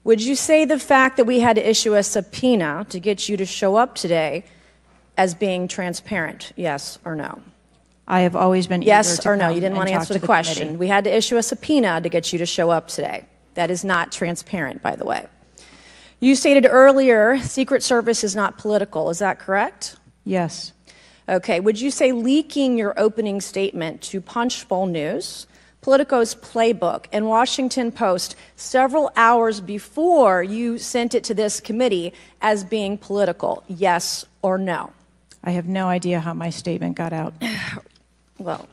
Would you say the fact that we had to issue a subpoena to get you to show up today as being transparent? Yes or no? I have always been yes or no. You didn't want to answer the question. Committee. We had to issue a subpoena to get you to show up today. That is not transparent, by the way. You stated earlier Secret Service is not political. Is that correct? Yes. Okay. Would you say leaking your opening statement to Punchbowl News, Politico's Playbook, and Washington Post several hours before you sent it to this committee as being political? Yes or no? I have no idea how my statement got out. Well,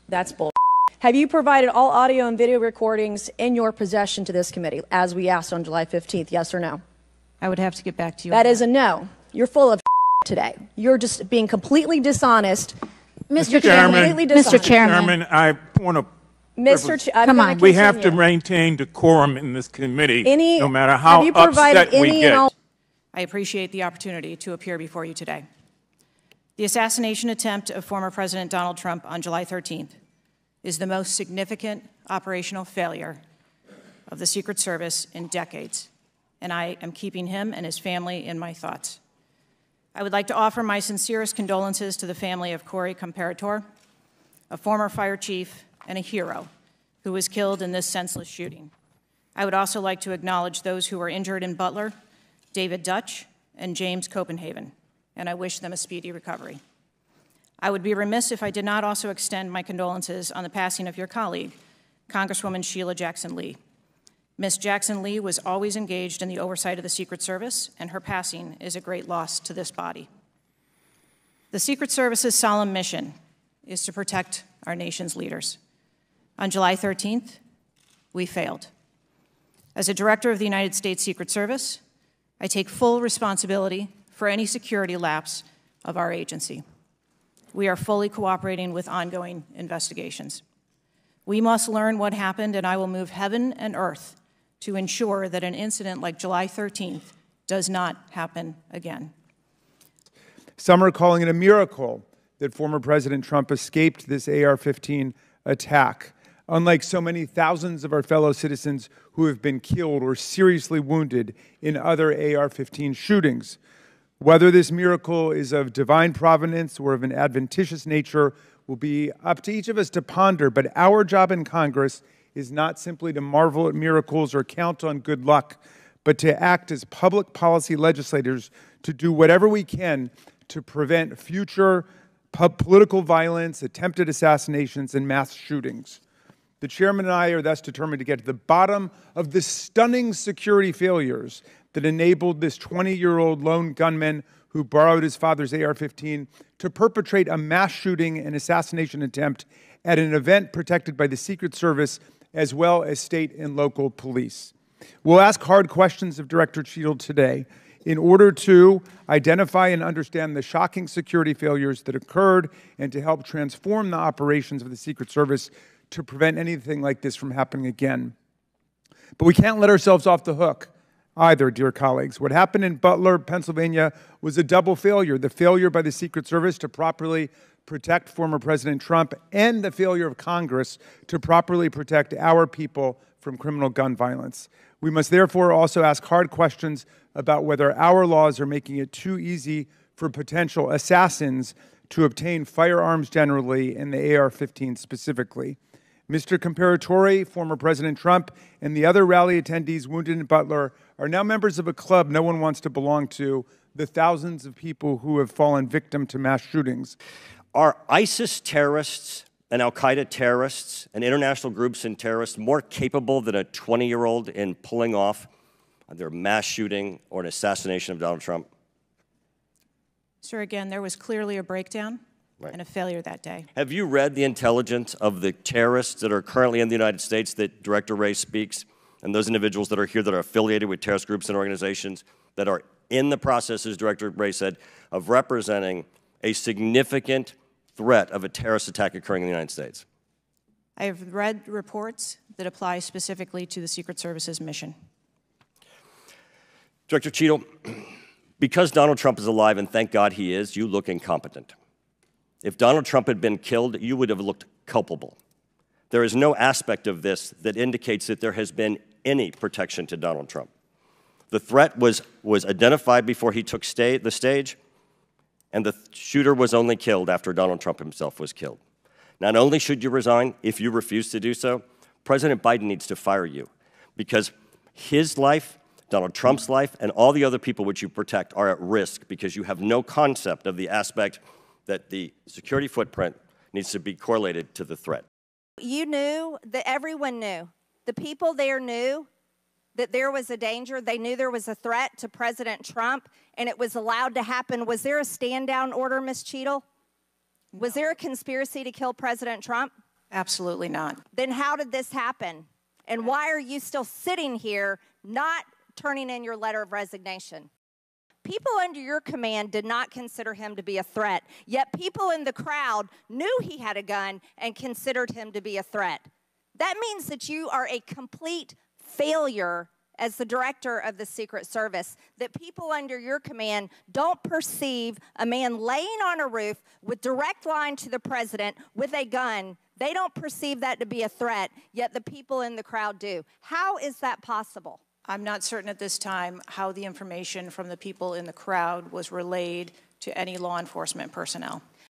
that's bull. Have you provided all audio and video recordings in your possession to this committee, as we asked on July 15th, yes or no? I would have to get back to you. That is a no. You're full of today. You're just being completely dishonest. Mr. Chairman, Mr. Chairman, I want to. Come on. We have to maintain decorum in this committee, no matter how upset we get. I appreciate the opportunity to appear before you today. The assassination attempt of former President Donald Trump on July 13th is the most significant operational failure of the Secret Service in decades, and I am keeping him and his family in my thoughts. I would like to offer my sincerest condolences to the family of Corey Comparator, a former fire chief and a hero who was killed in this senseless shooting. I would also like to acknowledge those who were injured in Butler, David Dutch and James Copenhagen, and I wish them a speedy recovery. I would be remiss if I did not also extend my condolences on the passing of your colleague, Congresswoman Sheila Jackson Lee. Ms. Jackson Lee was always engaged in the oversight of the Secret Service, and her passing is a great loss to this body. The Secret Service's solemn mission is to protect our nation's leaders. On July 13th, we failed. As a director of the United States Secret Service, I take full responsibility for any security lapse of our agency. We are fully cooperating with ongoing investigations. We must learn what happened, and I will move heaven and earth to ensure that an incident like July 13th does not happen again. Some are calling it a miracle that former President Trump escaped this AR-15 attack, unlike so many thousands of our fellow citizens who have been killed or seriously wounded in other AR-15 shootings. Whether this miracle is of divine providence or of an adventitious nature will be up to each of us to ponder, but our job in Congress is not simply to marvel at miracles or count on good luck, but to act as public policy legislators to do whatever we can to prevent future political violence, attempted assassinations, and mass shootings. The chairman and I are thus determined to get to the bottom of the stunning security failures that enabled this 20-year-old lone gunman who borrowed his father's AR-15 to perpetrate a mass shooting and assassination attempt at an event protected by the Secret Service as well as state and local police. We'll ask hard questions of Director Cheadle today in order to identify and understand the shocking security failures that occurred and to help transform the operations of the Secret Service to prevent anything like this from happening again. But we can't let ourselves off the hook either, dear colleagues. What happened in Butler, Pennsylvania was a double failure: the failure by the Secret Service to properly protect former President Trump and the failure of Congress to properly protect our people from criminal gun violence. We must therefore also ask hard questions about whether our laws are making it too easy for potential assassins to obtain firearms generally and the AR-15 specifically. Mr. Comparatori, former President Trump, and the other rally attendees wounded in Butler are now members of a club no one wants to belong to, the thousands of people who have fallen victim to mass shootings. Are ISIS terrorists and al-Qaeda terrorists and international groups and terrorists more capable than a 20-year-old in pulling off either a mass shooting or an assassination of Donald Trump? Sir, again, there was clearly a breakdown and a failure that day. Have you read the intelligence of the terrorists that are currently in the United States that Director Wray speaks, and those individuals that are here that are affiliated with terrorist groups and organizations that are in the process, as Director Wray said, of representing a significant threat of a terrorist attack occurring in the United States? I have read reports that apply specifically to the Secret Service's mission. Director Cheadle, because Donald Trump is alive, and thank God he is, you look incompetent. If Donald Trump had been killed, you would have looked culpable. There is no aspect of this that indicates that there has been any protection to Donald Trump. The threat was identified before he took the stage, and the shooter was only killed after Donald Trump himself was killed. Not only should you resign, if you refuse to do so, President Biden needs to fire you, because his life, Donald Trump's life, and all the other people which you protect are at risk because you have no concept of the aspect that the security footprint needs to be correlated to the threat. You knew that everyone knew. The people there knew that there was a danger. They knew there was a threat to President Trump, and it was allowed to happen. Was there a stand-down order, Ms. Cheadle? No. Was there a conspiracy to kill President Trump? Absolutely not. Then how did this happen? And why are you still sitting here not turning in your letter of resignation? People under your command did not consider him to be a threat, yet people in the crowd knew he had a gun and considered him to be a threat. That means that you are a complete failure as the director of the Secret Service, that people under your command don't perceive a man laying on a roof with direct line to the president with a gun. They don't perceive that to be a threat, yet the people in the crowd do. How is that possible? I'm not certain at this time how the information from the people in the crowd was relayed to any law enforcement personnel.